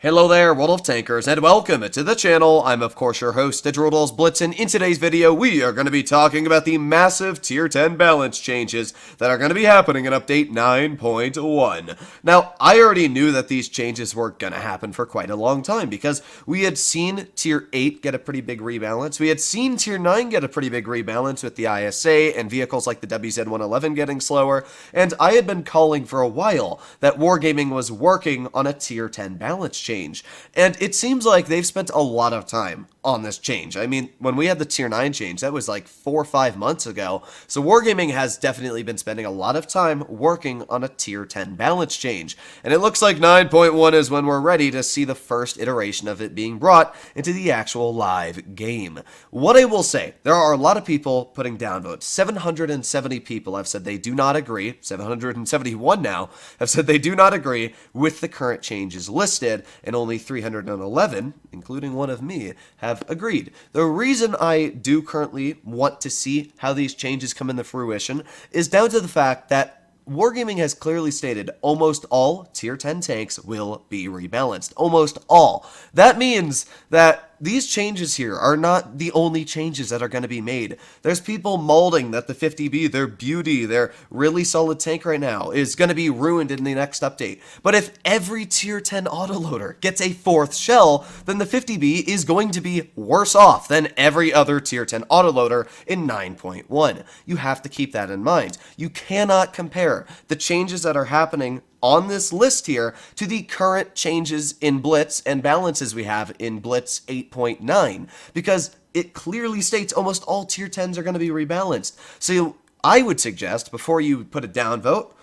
Hello there, world of tankers, and welcome to the channel. I'm of course your host, Droodles, Blitz, and in today's video we are going to be talking about the massive tier 10 balance changes that are going to be happening in update 9.1. Now, I already knew that these changes were going to happen for quite a long time because we had seen tier 8 get a pretty big rebalance. We had seen tier 9 get a pretty big rebalance with the ISA and vehicles like the WZ111 getting slower, and I had been calling for a while that Wargaming was working on a tier 10 balance change. And it seems like they've spent a lot of time on this change. I mean, when we had the tier 9 change, that was like 4 or 5 months ago. So Wargaming has definitely been spending a lot of time working on a tier 10 balance change. And it looks like 9.1 is when we're ready to see the first iteration of it being brought into the actual live game. What I will say, there are a lot of people putting down votes. 770 people have said they do not agree. 771 now have said they do not agree with the current changes listed, and only 311, including one of me, have agreed. The reason I do currently want to see how these changes come into fruition is down to the fact that Wargaming has clearly stated almost all tier 10 tanks will be rebalanced. Almost all. That means that these changes here are not the only changes that are going to be made. There's people molding that the 50B, their beauty, their really solid tank right now, is going to be ruined in the next update. But if every tier 10 autoloader gets a 4th shell, then the 50B is going to be worse off than every other tier 10 autoloader in 9.1. You have to keep that in mind. You cannot compare the changes that are happening on this list here to the current changes in Blitz and balances we have in Blitz 8.9, because it clearly states almost all tier 10s are going to be rebalanced. So I would suggest, before you put a down vote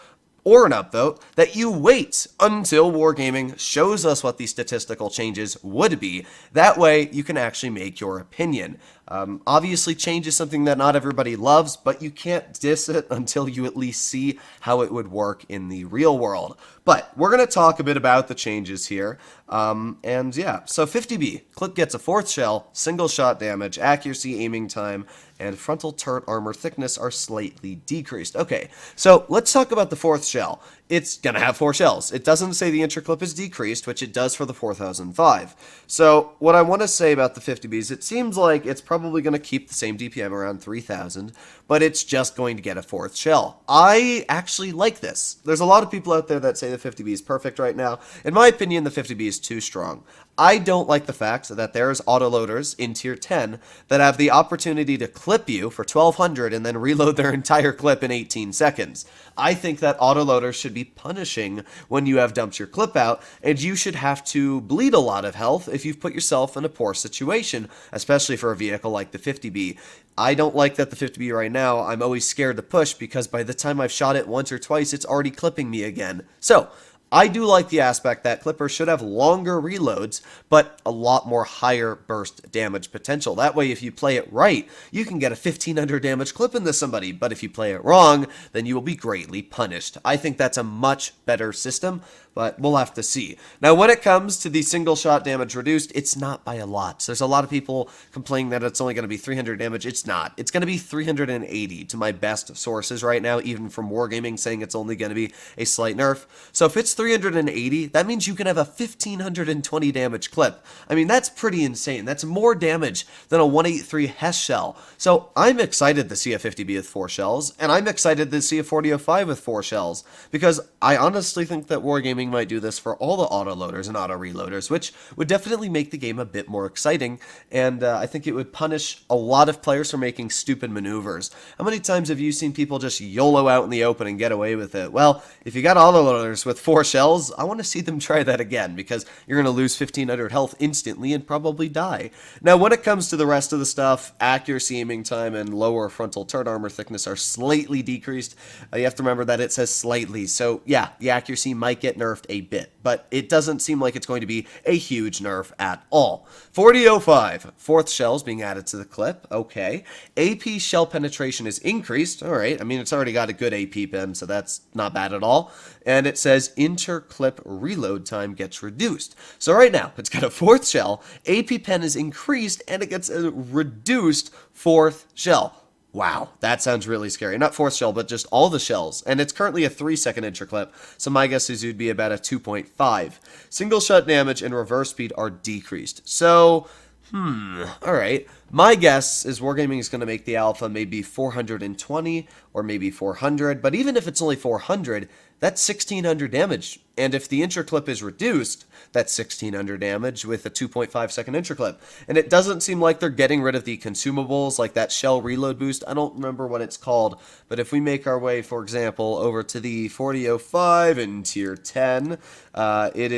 or an upvote, that you wait until Wargaming shows us what these statistical changes would be. That way you can actually make your opinion. Obviously, change is something that not everybody loves, but you can't diss it until you at least see how it would work in the real world. But we're going to talk a bit about the changes here. And yeah, so 50B, clip gets a 4th shell, single shot damage, accuracy, aiming time, and frontal turret armor thickness are slightly decreased. Okay, so let's talk about the 4th shell. It's going to have 4 shells. It doesn't say the interclip is decreased, which it does for the 4005. So what I want to say about the 50Bs, it seems like it's probably going to keep the same DPM around 3000, but it's just going to get a 4th shell. I actually like this. There's a lot of people out there that say the 50B is perfect right now. In my opinion, the 50B is too strong. I don't like the fact that there's autoloaders in tier 10 that have the opportunity to clip you for 1200 and then reload their entire clip in 18 seconds. I think that autoloaders should be punishing when you have dumped your clip out, and you should have to bleed a lot of health if you've put yourself in a poor situation, especially for a vehicle like the 50B. I don't like that the 50B right now. I'm always scared to push because by the time I've shot it once or twice, it's already clipping me again. So I do like the aspect that clippers should have longer reloads, but a lot more higher burst damage potential. That way, if you play it right, you can get a 1500 damage clip into somebody, but if you play it wrong, then you will be greatly punished. I think that's a much better system, but we'll have to see. Now, when it comes to the single shot damage reduced, it's not by a lot. So there's a lot of people complaining that it's only going to be 300 damage. It's not. It's going to be 380 to my best sources right now, even from Wargaming saying it's only going to be a slight nerf. So if it's 380, that means you can have a 1520 damage clip. I mean, that's pretty insane. That's more damage than a 183 Hess shell. So I'm excited to see a 50B with 4 shells, and I'm excited to see a 4005 with 4 shells, because I honestly think that Wargaming might do this for all the autoloaders and auto reloaders, which would definitely make the game a bit more exciting, and I think it would punish a lot of players for making stupid maneuvers. How many times have you seen people just YOLO out in the open and get away with it? Well, if you got autoloaders with 4 shells, I want to see them try that again, because you're going to lose 1500 health instantly and probably die. Now, when it comes to the rest of the stuff, accuracy, aiming time, and lower frontal turret armor thickness are slightly decreased. You have to remember that it says slightly, so yeah, the accuracy might get nerfed a bit, but it doesn't seem like it's going to be a huge nerf at all. 4005, 4th shells being added to the clip, okay. AP shell penetration is increased, alright, I mean, it's already got a good AP pen, so that's not bad at all. And it says interclip reload time gets reduced. So right now, it's got a 4th shell, AP pen is increased, and it gets a reduced 4th shell. Wow, that sounds really scary. Not fourth shell, but just all the shells. And it's currently a 3-second interclip, so my guess is it would be about a 2.5. Single shot damage and reverse speed are decreased. So, alright. My guess is Wargaming is going to make the alpha maybe 420 or maybe 400, but even if it's only 400, that's 1600 damage. And if the interclip is reduced, that's 1600 damage with a 2.5 second interclip. And it doesn't seem like they're getting rid of the consumables like that shell reload boost. I don't remember what it's called, but if we make our way, for example, over to the 4005 in tier 10, there it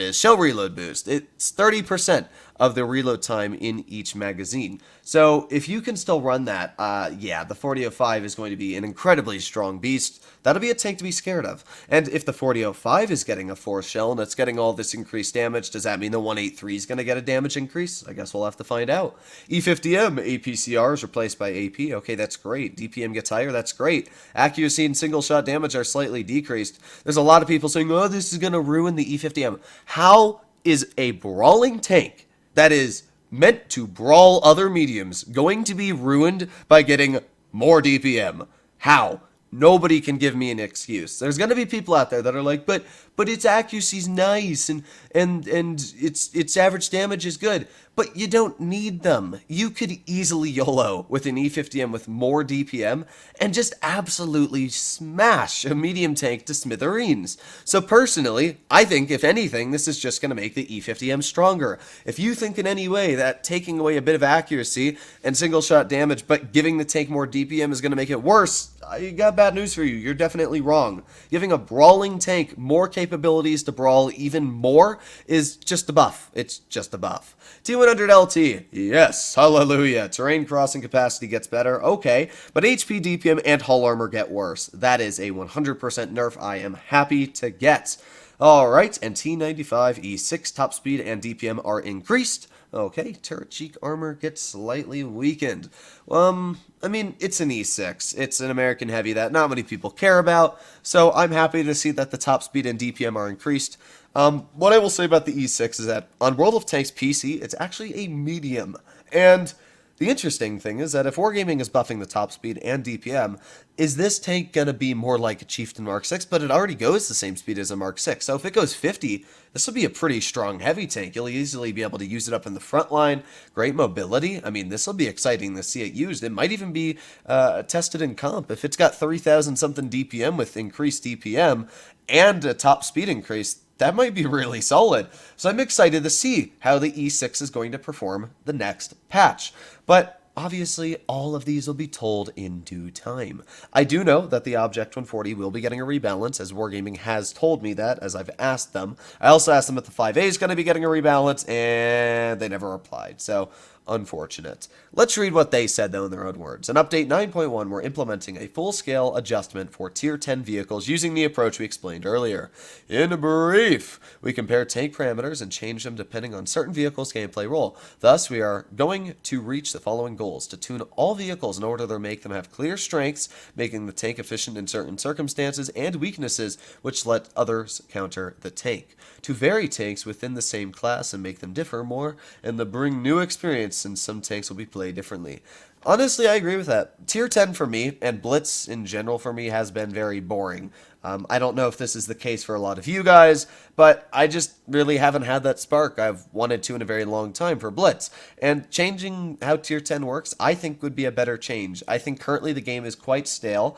is, shell reload boost. It's 30% of the reload time in each magazine. So if you can still run that, yeah, the 4005 is going to be an incredibly strong beast. That'll be a tank to be scared of. And if the 4005 is getting a 4th shell and it's getting all this increased damage, does that mean the 183 is going to get a damage increase? I guess we'll have to find out. E50M, APCR is replaced by AP. Okay, that's great. DPM gets higher. That's great. Accuracy and single shot damage are slightly decreased. There's a lot of people saying, oh, this is going to ruin the E50M. How is a brawling tank that is meant to brawl other mediums going to be ruined by getting more DPM? How? Nobody can give me an excuse. There's going to be people out there that are like, but its accuracy's nice and its average damage is good. But you don't need them. You could easily YOLO with an E50M with more DPM and just absolutely smash a medium tank to smithereens. So personally, I think, if anything, this is just going to make the E50M stronger. If you think in any way that taking away a bit of accuracy and single shot damage but giving the tank more DPM is going to make it worse, I got bad news for you. You're definitely wrong. Giving a brawling tank more capabilities to brawl even more is just a buff. It's just a buff. T100 LT, yes, hallelujah. Terrain crossing capacity gets better, okay, but HP, DPM, and hull armor get worse. That is a 100% nerf I am happy to get. Alright, and T95 E6 top speed and DPM are increased. Okay, turret cheek armor gets slightly weakened. I mean, it's an E6. It's an American heavy that not many people care about, so I'm happy to see that the top speed and DPM are increased. What I will say about the E6 is that on World of Tanks PC, it's actually a medium. And the interesting thing is that if Wargaming is buffing the top speed and DPM, is this tank going to be more like a Chieftain Mark 6? But it already goes the same speed as a Mark 6. So if it goes 50, this will be a pretty strong heavy tank. You'll easily be able to use it up in the front line. Great mobility. I mean, this will be exciting to see it used. It might even be tested in comp. If it's got 3,000 something DPM with increased DPM and a top speed increase, that might be really solid. So I'm excited to see how the E6 is going to perform the next patch. But obviously, all of these will be told in due time. I do know that the Object 140 will be getting a rebalance, as Wargaming has told me that, as I've asked them. I also asked them if the 5A is going to be getting a rebalance, and they never replied. So, unfortunate. Let's read what they said, though, in their own words. In Update 9.1, we're implementing a full-scale adjustment for Tier 10 vehicles using the approach we explained earlier. In brief, we compare tank parameters and change them depending on certain vehicles' gameplay role. Thus, we are going to reach the following goals: to tune all vehicles in order to make them have clear strengths, making the tank efficient in certain circumstances, and weaknesses which let others counter the tank. To vary tanks within the same class and make them differ more, and to bring new experience, since some tanks will be played differently. Honestly, I agree with that. Tier 10 for me, and Blitz in general for me, has been very boring. I don't know if this is the case for a lot of you guys, but I just really haven't had that spark I've wanted to in a very long time for Blitz. And changing how Tier 10 works, I think would be a better change. I think currently the game is quite stale.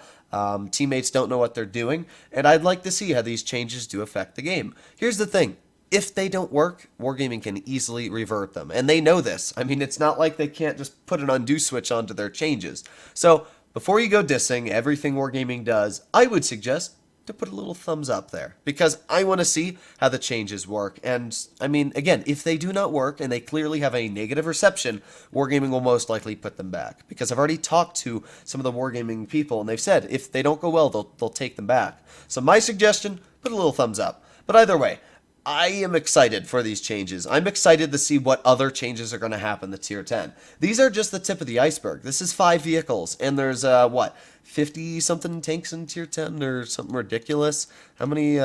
Teammates don't know what they're doing, and I'd like to see how these changes do affect the game. Here's the thing. If they don't work, Wargaming can easily revert them, and they know this. I mean, it's not like they can't just put an undo switch onto their changes. So, before you go dissing everything Wargaming does, I would suggest to put a little thumbs up there, because I want to see how the changes work. And, I mean, again, if they do not work, and they clearly have a negative reception, Wargaming will most likely put them back. Because I've already talked to some of the Wargaming people, and they've said if they don't go well, they'll take them back. So my suggestion, put a little thumbs up. But either way, I am excited for these changes. I'm excited to see what other changes are going to happen to Tier 10. These are just the tip of the iceberg. This is 5 vehicles, and there's, 50-something tanks in Tier 10 or something ridiculous? How many,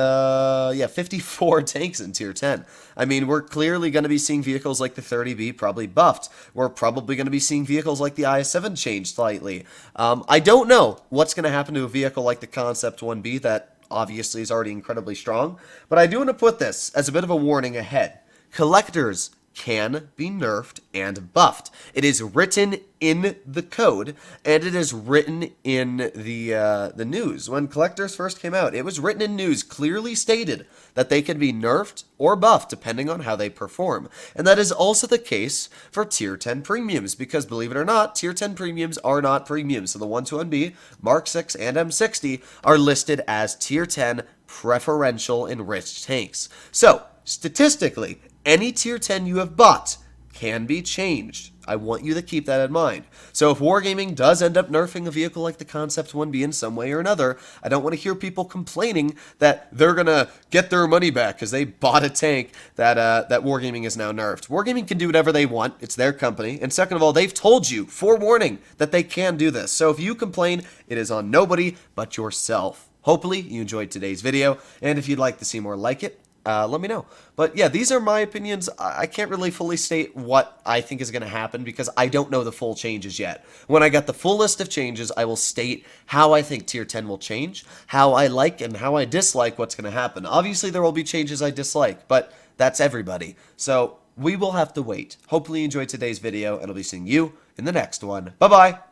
54 tanks in Tier 10. I mean, we're clearly going to be seeing vehicles like the 30B probably buffed. We're probably going to be seeing vehicles like the IS-7 changed slightly. I don't know what's going to happen to a vehicle like the Concept 1B that obviously is already incredibly strong, but I do want to put this as a bit of a warning ahead. Collectors can be nerfed and buffed. It is written in the code, and it is written in the news. When collectors first came out, it was written in news, clearly stated that they can be nerfed or buffed depending on how they perform. And that is also the case for Tier 10 premiums, because believe it or not, Tier 10 premiums are not premiums. So the 121B, Mark 6, and M60 are listed as Tier 10 preferential enriched tanks. So, statistically, any Tier 10 you have bought can be changed. I want you to keep that in mind. So if Wargaming does end up nerfing a vehicle like the Concept 1B in some way or another, I don't want to hear people complaining that they're going to get their money back because they bought a tank that Wargaming is now nerfed. Wargaming can do whatever they want. It's their company. And second of all, they've told you, forewarning, that they can do this. So if you complain, it is on nobody but yourself. Hopefully you enjoyed today's video, and if you'd like to see more like it, let me know. But yeah, these are my opinions. I can't really fully state what I think is going to happen because I don't know the full changes yet. When I get the full list of changes, I will state how I think Tier 10 will change, how I like and how I dislike what's going to happen. Obviously, there will be changes I dislike, but that's everybody. So we will have to wait. Hopefully you enjoyed today's video, and I'll be seeing you in the next one. Bye-bye!